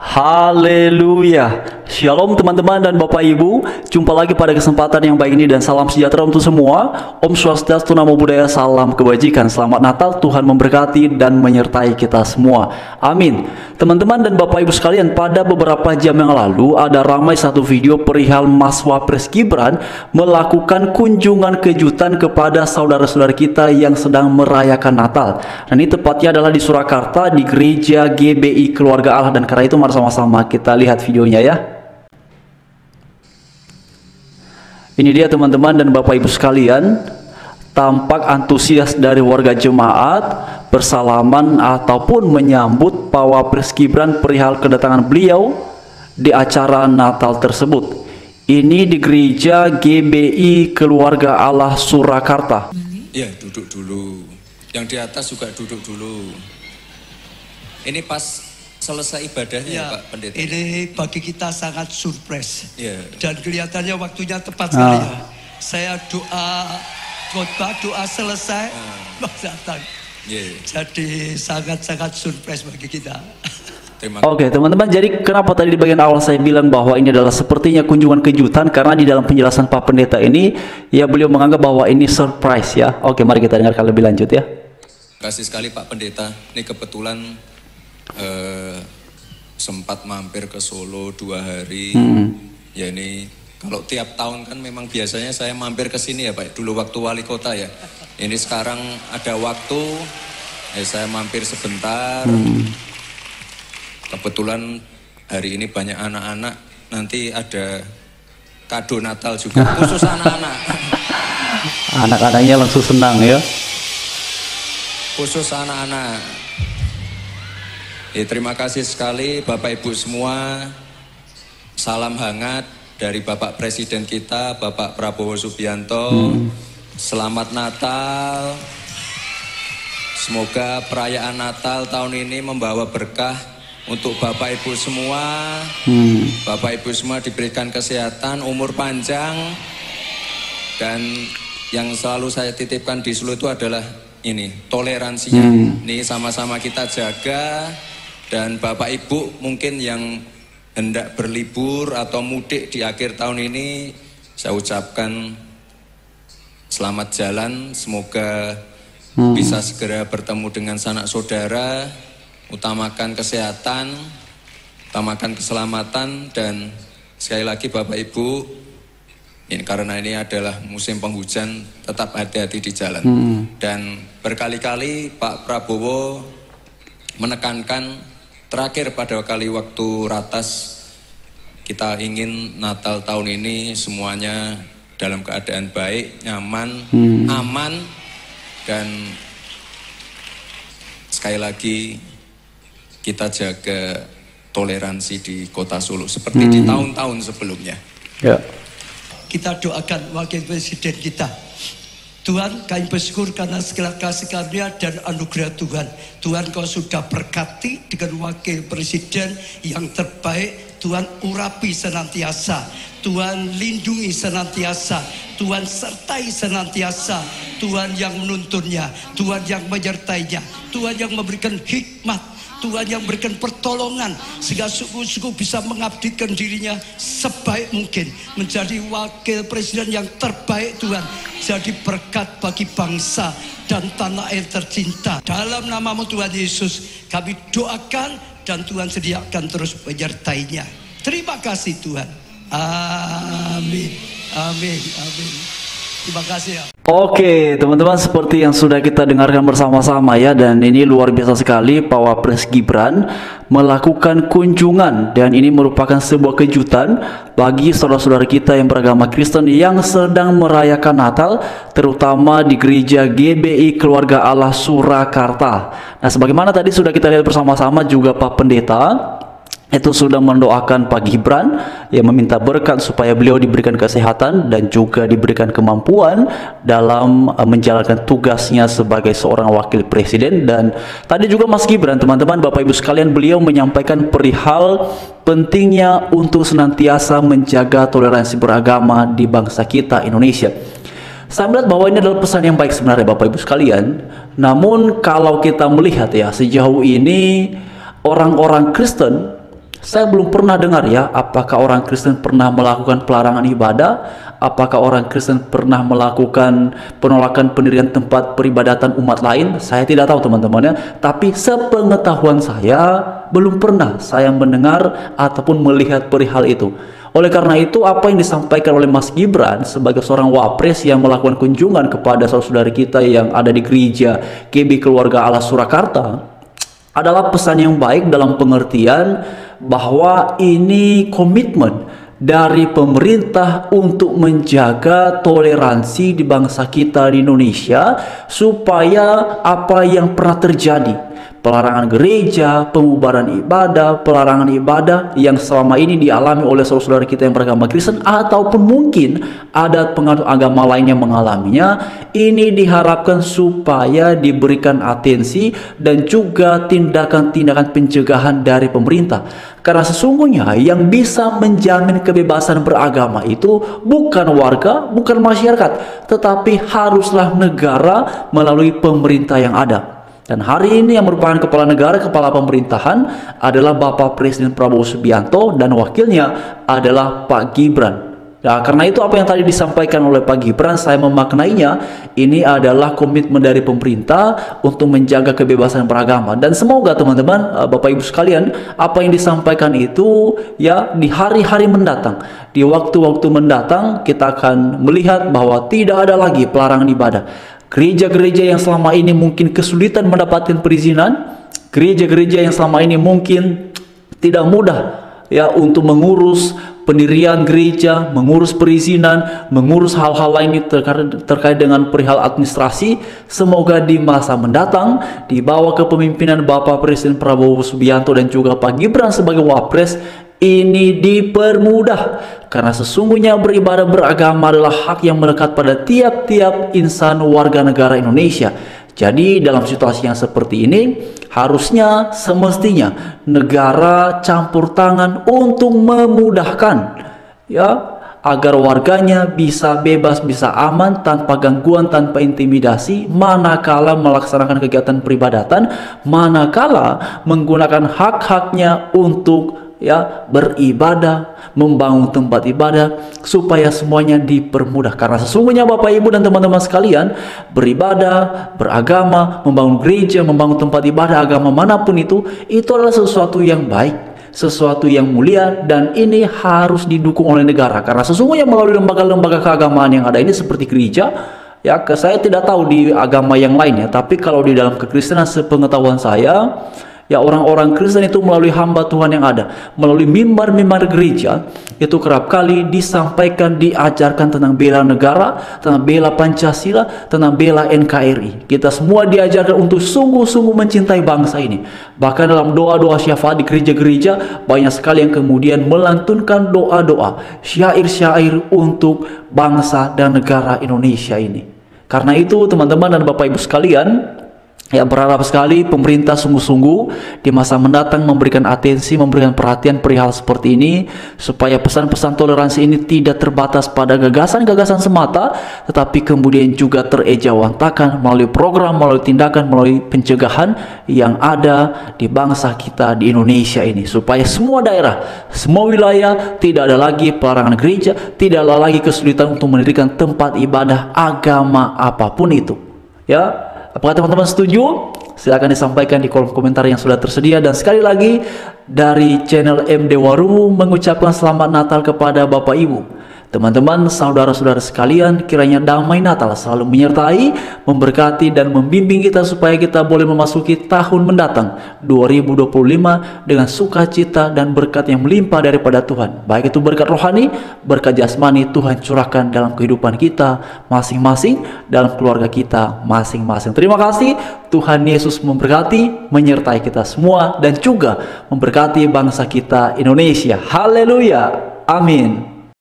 Haleluya. Shalom teman-teman dan Bapak Ibu. Jumpa lagi pada kesempatan yang baik ini dan salam sejahtera untuk semua. Om Swastiastu, Namo Buddhaya, salam kebajikan. Selamat Natal, Tuhan memberkati dan menyertai kita semua. Amin. Teman-teman dan Bapak Ibu sekalian, pada beberapa jam yang lalu ada ramai satu video perihal Mas Wapres Gibran melakukan kunjungan kejutan kepada saudara-saudara kita yang sedang merayakan Natal. Dan ini tepatnya adalah di Surakarta, di gereja GBI Keluarga Allah. Dan karena itu mari sama-sama kita lihat videonya ya. Ini dia teman-teman dan Bapak Ibu sekalian, tampak antusias dari warga jemaat bersalaman ataupun menyambut Pak Wapres Gibran perihal kedatangan beliau di acara Natal tersebut. Ini di gereja GBI Keluarga Allah Surakarta. Ya, duduk dulu. Yang di atas juga duduk dulu. Ini pas selesai ibadahnya ya, Pak Pendeta. Ini bagi kita sangat surprise ya. Dan kelihatannya waktunya tepat sekali ya. Saya khotbah doa selesai Mas datang Jadi sangat-sangat surprise bagi kita. Oke teman-teman, jadi kenapa tadi di bagian awal saya bilang bahwa ini adalah sepertinya kunjungan kejutan, karena di dalam penjelasan Pak Pendeta ini ya beliau menganggap bahwa ini surprise ya. Oke, mari kita dengarkan lebih lanjut ya. Terima kasih sekali Pak Pendeta. Ini kebetulan sempat mampir ke Solo 2 hari. Ya ini kalau tiap tahun kan memang biasanya saya mampir ke sini ya Pak. Dulu waktu wali kota ya. Ini sekarang ada waktu, ya saya mampir sebentar. Kebetulan hari ini banyak anak-anak. Nanti ada kado Natal juga khusus anak-anak. Anak-anaknya langsung senang ya. Khusus anak-anak. Ya, terima kasih sekali Bapak Ibu semua. Salam hangat dari Bapak Presiden kita, Bapak Prabowo Subianto. Selamat Natal. Semoga perayaan Natal tahun ini membawa berkah untuk Bapak Ibu semua. Bapak Ibu semua diberikan kesehatan, umur panjang. Dan yang selalu saya titipkan di Solo itu adalah ini, toleransinya. Ini sama-sama kita jaga. Dan Bapak Ibu mungkin yang hendak berlibur atau mudik di akhir tahun ini, saya ucapkan selamat jalan. Semoga bisa segera bertemu dengan sanak saudara. Utamakan kesehatan, utamakan keselamatan. Dan sekali lagi Bapak Ibu, ini karena ini adalah musim penghujan, tetap hati-hati di jalan. Dan berkali-kali Pak Prabowo menekankan, terakhir pada kali waktu ratas, kita ingin Natal tahun ini semuanya dalam keadaan baik, nyaman, aman. Dan sekali lagi kita jaga toleransi di kota Solo seperti di tahun-tahun sebelumnya ya. Kita doakan wakil presiden kita. Tuhan, kami bersyukur karena segala kasih karunia dan anugerah Tuhan. Tuhan, kau sudah berkati dengan wakil presiden yang terbaik. Tuhan, urapi senantiasa. Tuhan, lindungi senantiasa. Tuhan, sertai senantiasa. Tuhan yang menuntunnya, Tuhan yang menyertainya, Tuhan yang memberikan hikmat, Tuhan yang berikan pertolongan sehingga sungguh-sungguh bisa mengabdikan dirinya sebaik mungkin menjadi wakil presiden yang terbaik. Tuhan, jadi berkat bagi bangsa dan tanah air tercinta. Dalam namamu Tuhan Yesus kami doakan, dan Tuhan sediakan terus menyertainya. Terima kasih Tuhan. Amin. Amin. Amin. Terima kasih ya. Oke teman-teman, seperti yang sudah kita dengarkan bersama-sama ya, dan ini luar biasa sekali Pak Wapres Gibran melakukan kunjungan, dan ini merupakan sebuah kejutan bagi saudara-saudara kita yang beragama Kristen yang sedang merayakan Natal, terutama di gereja GBI Keluarga Allah Surakarta. Nah, sebagaimana tadi sudah kita lihat bersama-sama juga Pak Pendeta itu sudah mendoakan Pak Gibran, yang meminta berkat supaya beliau diberikan kesehatan dan juga diberikan kemampuan dalam menjalankan tugasnya sebagai seorang wakil presiden. Dan tadi juga Mas Gibran, teman-teman, Bapak Ibu sekalian, beliau menyampaikan perihal pentingnya untuk senantiasa menjaga toleransi beragama di bangsa kita Indonesia. Saya melihat bahwa ini adalah pesan yang baik sebenarnya Bapak Ibu sekalian. Namun kalau kita melihat ya, sejauh ini orang-orang Kristen Saya belum pernah dengar ya, apakah orang Kristen pernah melakukan pelarangan ibadah, apakah orang Kristen pernah melakukan penolakan pendirian tempat peribadatan umat lain. Saya tidak tahu teman-teman ya, tapi sepengetahuan saya belum pernah saya mendengar ataupun melihat perihal itu. Oleh karena itu, apa yang disampaikan oleh Mas Gibran sebagai seorang wapres yang melakukan kunjungan kepada saudara-saudara kita yang ada di gereja KB Keluarga Allah Surakarta adalah pesan yang baik dalam pengertian bahwa ini komitmen dari pemerintah untuk menjaga toleransi di bangsa kita di Indonesia, supaya apa yang pernah terjadi, pelarangan gereja, pembubaran ibadah, pelarangan ibadah yang selama ini dialami oleh saudara-saudara kita yang beragama Kristen, ataupun mungkin ada penganut agama lain yang mengalaminya, ini diharapkan supaya diberikan atensi dan juga tindakan-tindakan pencegahan dari pemerintah. Karena sesungguhnya yang bisa menjamin kebebasan beragama itu bukan warga, bukan masyarakat, tetapi haruslah negara melalui pemerintah yang ada. Dan hari ini yang merupakan kepala negara, kepala pemerintahan adalah Bapak Presiden Prabowo Subianto dan wakilnya adalah Pak Gibran. Nah, karena itu apa yang tadi disampaikan oleh Pak Gibran, saya memaknainya ini adalah komitmen dari pemerintah untuk menjaga kebebasan beragama. Dan semoga teman-teman, Bapak Ibu sekalian, apa yang disampaikan itu ya di hari-hari mendatang, di waktu-waktu mendatang kita akan melihat bahwa tidak ada lagi pelarangan ibadah. Gereja-gereja yang selama ini mungkin kesulitan mendapatkan perizinan, gereja-gereja yang selama ini mungkin tidak mudah ya untuk mengurus pendirian gereja, mengurus perizinan, mengurus hal-hal lain terkait dengan perihal administrasi, semoga di masa mendatang di bawah kepemimpinan Bapak Presiden Prabowo Subianto dan juga Pak Gibran sebagai wapres, ini dipermudah, karena sesungguhnya beribadah beragama adalah hak yang melekat pada tiap-tiap insan warga negara Indonesia. Jadi dalam situasi yang seperti ini, harusnya semestinya negara campur tangan untuk memudahkan ya agar warganya bisa bebas, bisa aman tanpa gangguan, tanpa intimidasi manakala melaksanakan kegiatan peribadatan, manakala menggunakan hak-haknya untuk ya beribadah, membangun tempat ibadah, supaya semuanya dipermudah. Karena sesungguhnya Bapak Ibu dan teman-teman sekalian, beribadah, beragama, membangun gereja, membangun tempat ibadah agama manapun itu adalah sesuatu yang baik, sesuatu yang mulia, dan ini harus didukung oleh negara. Karena sesungguhnya melalui lembaga-lembaga keagamaan yang ada ini seperti gereja, ya saya tidak tahu di agama yang lainnya, tapi kalau di dalam kekristenan sepengetahuan saya, ya orang-orang Kristen itu melalui hamba Tuhan yang ada, melalui mimbar-mimbar gereja, itu kerap kali disampaikan, diajarkan tentang bela negara, tentang bela Pancasila, tentang bela NKRI. Kita semua diajarkan untuk sungguh-sungguh mencintai bangsa ini. Bahkan dalam doa-doa syafaat di gereja-gereja, banyak sekali yang kemudian melantunkan doa-doa, syair-syair untuk bangsa dan negara Indonesia ini. Karena itu teman-teman dan Bapak Ibu sekalian, ya berharap sekali pemerintah sungguh-sungguh di masa mendatang memberikan atensi, memberikan perhatian perihal seperti ini, supaya pesan-pesan toleransi ini tidak terbatas pada gagasan-gagasan semata, tetapi kemudian juga terejawantakan melalui program, melalui tindakan, melalui pencegahan yang ada di bangsa kita di Indonesia ini, supaya semua daerah, semua wilayah tidak ada lagi pelarangan gereja, tidak ada lagi kesulitan untuk mendirikan tempat ibadah agama apapun itu. Ya, apakah teman-teman setuju? Silahkan disampaikan di kolom komentar yang sudah tersedia. Dan sekali lagi dari channel MD Waru mengucapkan selamat Natal kepada Bapak Ibu, teman-teman, saudara-saudara sekalian. Kiranya damai Natal selalu menyertai, memberkati dan membimbing kita supaya kita boleh memasuki tahun mendatang 2025 dengan sukacita dan berkat yang melimpah daripada Tuhan. Baik itu berkat rohani, berkat jasmani, Tuhan curahkan dalam kehidupan kita masing-masing, dalam keluarga kita masing-masing. Terima kasih. Tuhan Yesus memberkati, menyertai kita semua, dan juga memberkati bangsa kita Indonesia. Haleluya. Amin.